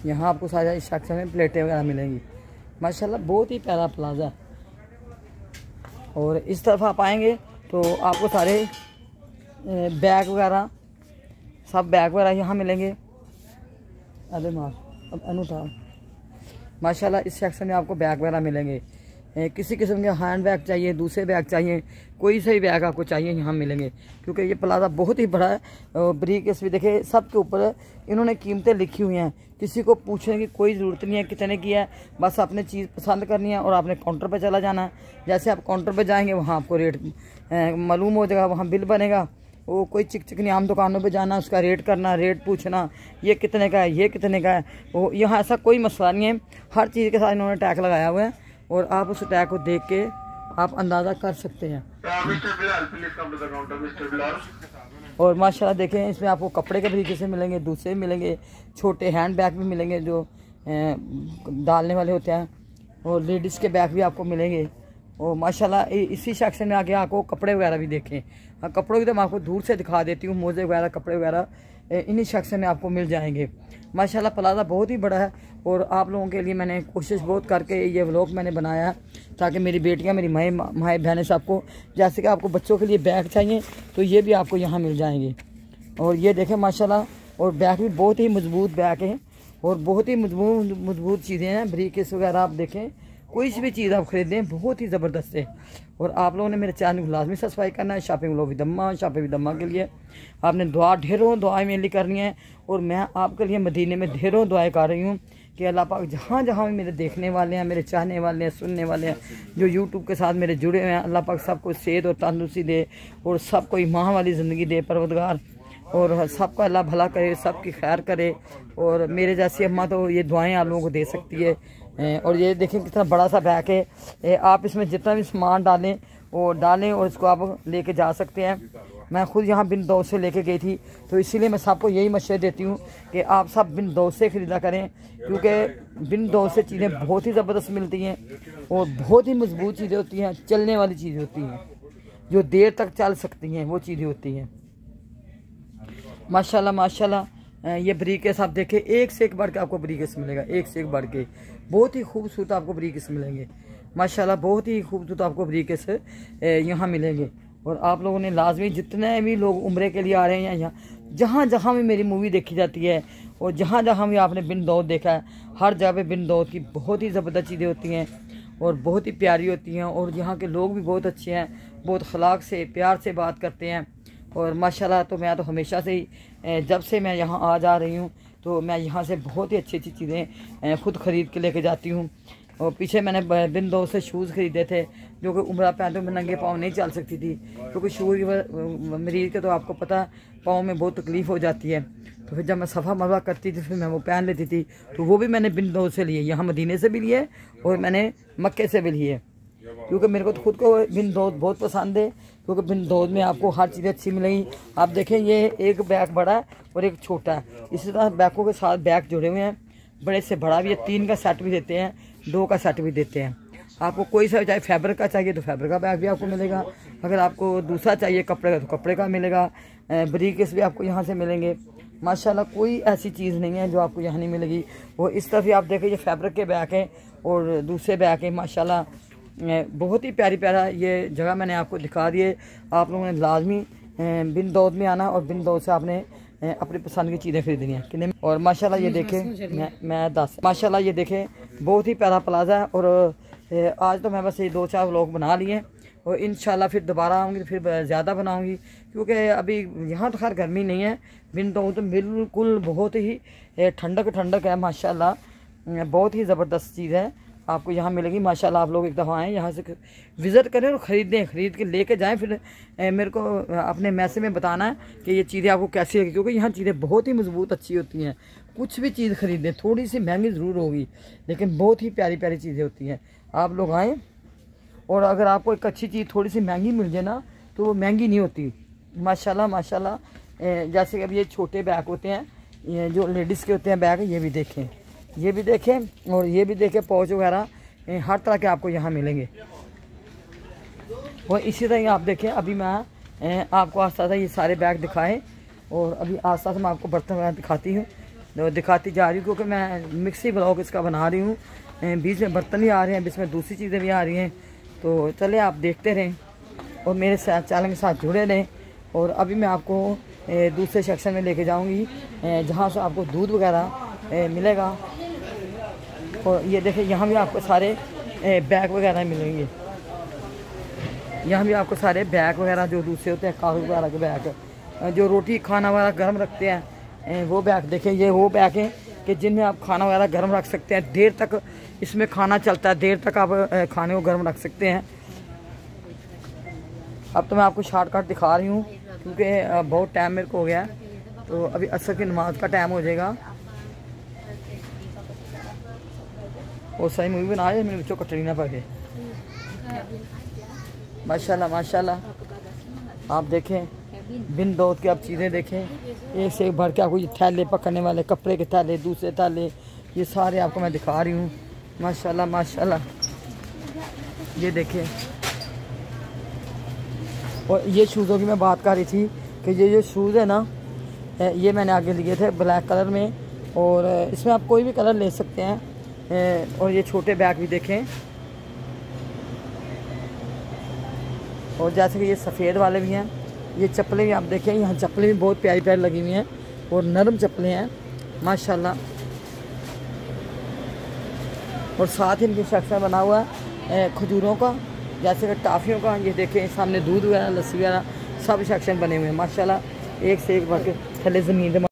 यहाँ आपको सारा इस सेक्शन में प्लेटें वगैरह मिलेंगी। माशाल्लाह बहुत ही प्यारा प्लाजा। और इस तरफ आप आएंगे तो आपको सारे बैग वगैरह सब बैग वगैरह यहाँ मिलेंगे। अरे मार अब अनुठा माशाल्लाह इस सेक्शन में आपको बैग वगैरह मिलेंगे। किसी किस्म के हैंड बैग चाहिए, दूसरे बैग चाहिए, कोई सही बैग आपको चाहिए यहाँ मिलेंगे, क्योंकि ये प्लाजा बहुत ही बड़ा है। ब्रीकेस भी देखे, सब के ऊपर इन्होंने कीमतें लिखी हुई हैं। किसी को पूछने की कोई ज़रूरत नहीं है कितने की है, बस आपने चीज़ पसंद करनी है और आपने काउंटर पर चला जाना है। जैसे आप काउंटर पर जाएंगे वहाँ आपको रेट मालूम हो जाएगा, वहाँ बिल बनेगा। वो कोई चिकनी आम दुकानों पे जाना, उसका रेट करना, रेट पूछना, ये कितने का है, ये कितने का है। वो यहाँ ऐसा कोई मसला नहीं है, हर चीज़ के साथ इन्होंने टैग लगाया हुआ है और आप उस टैग को देख के आप अंदाज़ा कर सकते हैं। और माशाल्लाह देखें इसमें आपको कपड़े के तरीके से मिलेंगे, दूसरे मिलेंगे, छोटे हैंड बैग भी मिलेंगे जो डालने वाले होते हैं, और लेडीज़ के बैग भी आपको मिलेंगे। और माशाल्लाह इसी सेक्शन में आके आपको कपड़े वगैरह भी देखें। हाँ, कपड़ों की तो मैं आपको दूर से दिखा देती हूँ, मोजे वगैरह कपड़े वगैरह इन्हीं सेक्शन में आपको मिल जाएंगे। माशाल्लाह प्लाजा बहुत ही बड़ा है और आप लोगों के लिए मैंने कोशिश बहुत करके ये व्लॉग मैंने बनाया है ताकि मेरी बेटियां, मेरी माएँ बहनें सबको, जैसे कि आपको बच्चों के लिए बैग चाहिए तो ये भी आपको यहाँ मिल जाएंगे। और ये देखें माशाल्लाह, और बैग भी बहुत ही मजबूत बैग है और बहुत ही मजबूत चीज़ें हैं। ब्रीकेस वगैरह आप देखें, कोई सी भी चीज़ आप ख़रीदें बहुत ही ज़बरदस्त है। और आप लोगों ने मेरे चैनल को लाजमी सब्सक्राइब करना है। शॉपिंग व्लॉग विद अम्मा, शॉपिंग विद अम्मा के लिए आपने ढेरों दुआएं मेरे लिए करनी है। और मैं आपके लिए मदीने में ढेरों दुआएं कर रही हूँ कि अल्लाह पाक जहाँ जहाँ भी मेरे देखने वाले हैं, मेरे चाहने वाले हैं, सुनने वाले हैं, जो यूट्यूब के साथ मेरे जुड़े हुए हैं, अल्लाह पाक सबको सेहत और तंदुरुस्ती दे और सबको ईमान वाली ज़िंदगी दे परवरदिगार, और सबका अल्लाह भला करे, सबकी खैर करे। और मेरे जैसी अम्मा तो ये दुआएं आप लोगों को दे सकती है। और ये देखें कितना बड़ा सा बैग है, आप इसमें जितना भी सामान डालें और इसको आप लेके जा सकते हैं। मैं खुद यहाँ बिन दौर से लेके गई थी, तो इसीलिए मैं सबको यही मशवरे देती हूँ कि आप सब बिन दौर से ख़रीदा करें, क्योंकि बिन दौर से चीज़ें बहुत ही ज़बरदस्त मिलती हैं और बहुत ही मजबूत चीज़ें होती हैं, चलने वाली चीज़ें होती हैं, जो देर तक चल सकती हैं, वो चीज़ें होती हैं। माशाल्लाह माशाल्लाह ये ब्रीकेस आप देखें, एक से एक बढ़ के आपको ब्रीकेस मिलेगा, एक से एक बढ़ के बहुत ही खूबसूरत आपको ब्रीकेस मिलेंगे। माशाल्लाह बहुत ही खूबसूरत आपको ब्रीकेस यहाँ मिलेंगे। और आप लोगों ने लाजमी, जितने भी लोग उम्रे के लिए आ रहे हैं यहाँ, जहाँ जहाँ भी मेरी मूवी देखी जाती है और जहाँ जहाँ भी आपने बिन दौद देखा है, हर जगह पे बिन दौद की बहुत ही ज़बरदस्त चीज़ें होती हैं और बहुत ही प्यारी होती हैं। और यहाँ के लोग भी बहुत अच्छे हैं, बहुत अखलाक से प्यार से बात करते हैं। और माशाल्लाह तो मैं तो हमेशा से ही, जब से मैं यहाँ आ जा रही हूँ तो मैं यहाँ से बहुत ही अच्छी अच्छी चीज़ें खुद ख़रीद के लेके जाती हूँ। और पीछे मैंने बिन दौर से शूज़ ख़रीदे थे, जो कि उम्रा पहनते में नंगे पाँव नहीं चल सकती थी, क्योंकि शूज़ की मरीज़ के तो आपको पता पाँव में बहुत तकलीफ़ हो जाती है। तो फिर जब मैं सफ़ा मरवा करती थी फिर मैं वो पहन लेती थी, तो वो भी मैंने बिन दौर से लिए, यहाँ मदीने से भी लिए और मैंने मक्के से भी लिए, क्योंकि मेरे को तो खुद को बिन दौद बहुत पसंद है, क्योंकि बिन दौद में आपको हर चीज़ अच्छी मिलेगी। आप देखें ये एक बैग बड़ा है और एक छोटा है, इसी तरह बैगों के साथ बैग जुड़े हुए हैं, बड़े से बड़ा भी है, 3 का सेट भी देते हैं, 2 का सेट भी देते हैं। आपको कोई सा चाहे फैब्रिक का चाहिए तो फैब्रिक का बैग भी आपको मिलेगा, अगर आपको दूसरा चाहिए कपड़े का तो कपड़े का मिलेगा। ब्रीकेस भी आपको यहाँ से मिलेंगे। माशाल्लाह कोई ऐसी चीज़ नहीं है जो आपको यहाँ नहीं मिलेगी। वो इस तरफ ही आप देखें, ये फैब्रिक के बैग हैं और दूसरे बैग हैं। माशाल्लाह बहुत ही प्यारी प्यारा ये जगह मैंने आपको दिखा दी है। आप लोगों ने लाजमी बिन दौद में आना और बिन दौद से आपने अपनी पसंद की चीज़ें खरीदनी है कितने। और माशाल्लाह ये देखें, मैं 10 माशाल्लाह ये देखें बहुत ही प्यारा प्लाजा है। और आज तो मैं बस ये 2-4 व्लॉग बना लिए और इंशाल्लाह फिर दोबारा आऊँगी तो फिर ज़्यादा बनाऊँगी, क्योंकि अभी यहाँ तो खैर गर्मी नहीं है, बिन दौद तो बिल्कुल बहुत ही ठंडक है। माशाल्लाह बहुत ही ज़बरदस्त चीज़ है आपको यहाँ मिलेगी। माशाल्लाह आप लोग एक दफ़ा आएँ, यहाँ से विज़िट करें और ख़रीदें, ख़रीद के लेके जाएं, फिर मेरे को अपने मैसेज में बताना है कि ये चीज़ें आपको कैसी लगी, क्योंकि यहाँ चीज़ें बहुत ही मजबूत अच्छी होती हैं। कुछ भी चीज़ ख़रीदें, थोड़ी सी महंगी ज़रूर होगी लेकिन बहुत ही प्यारी प्यारी चीज़ें होती हैं। आप लोग आएँ और अगर आपको एक अच्छी चीज़ थोड़ी सी महंगी मिल जाए ना तो वो महंगी नहीं होती। माशाल्लाह माशाल्लाह जैसे कि अब ये छोटे बैग होते हैं, ये जो लेडीज़ के होते हैं बैग, ये भी देखें, ये भी देखें और ये भी देखें, पाउच वगैरह हर तरह के आपको यहाँ मिलेंगे। और इसी तरह आप देखें, अभी मैं आपको आस्ता आस्ता ये सारे बैग दिखाएं और अभी आस्ता आस्ता मैं आपको बर्तन वगैरह दिखाती हूँ। दिखाती जा रही हूँ, क्योंकि मैं मिक्सी ब्लॉग इसका बना रही हूँ। बीच में बर्तन भी आ रहे हैं, बीच में दूसरी चीज़ें भी आ रही हैं। तो चले आप देखते रहें और मेरे साथ चैनल के साथ जुड़े रहें। और अभी मैं आपको दूसरे सेक्शन में लेके जाऊंगी, जहाँ से आपको दूध वगैरह मिलेगा। और ये देखें, यहाँ भी आपको सारे बैग वगैरह मिलेंगे। यहाँ भी आपको सारे बैग वगैरह जो दूसरे होते हैं, कागज़ वगैरह के बैग, जो रोटी खाना वगैरह गर्म रखते हैं, वो बैग देखें। ये वो बैग हैं कि जिनमें आप खाना वगैरह गर्म रख सकते हैं। देर तक इसमें खाना चलता है, देर तक आप खाने को गर्म रख सकते हैं। अब तो मैं आपको शॉर्टकट दिखा रही हूँ, क्योंकि बहुत टाइम मेरे को हो गया। तो अभी असर की नमाज का टाइम हो जाएगा। और सही मूवी बना है, मेरे बच्चों कटरी ना पड़े। माशाल्लाह माशाल्लाह। आप देखें, बिन दौद के आप चीज़ें देखें, एक से एक भर के आपको ये थैले पकड़ने वाले, कपड़े के थैले, दूसरे थैले, ये सारे आपको मैं दिखा रही हूँ। माशाल्लाह माशाल्लाह। ये देखें। और ये शूज़ों की मैं बात कर रही थी कि ये जो शूज़ है ना, ये मैंने आगे लिए थे ब्लैक कलर में, और इसमें आप कोई भी कलर ले सकते हैं। और ये छोटे बैग भी देखें। और जैसे कि ये सफ़ेद वाले भी हैं, ये चप्पलें भी आप देखें, यहाँ चप्पलें भी बहुत प्यारी प्यारी लगी हुई हैं और नरम चप्पलें हैं माशाल्लाह। और साथ ही इनके सेक्शन बना हुआ है खजूरों का, जैसे कि टाफ़ियों का। ये देखें, सामने दूध वगैरह, लस्सी वगैरह सब सेक्शन बने हुए हैं माशाल्लाह। एक से एक भर के थले ज़मीन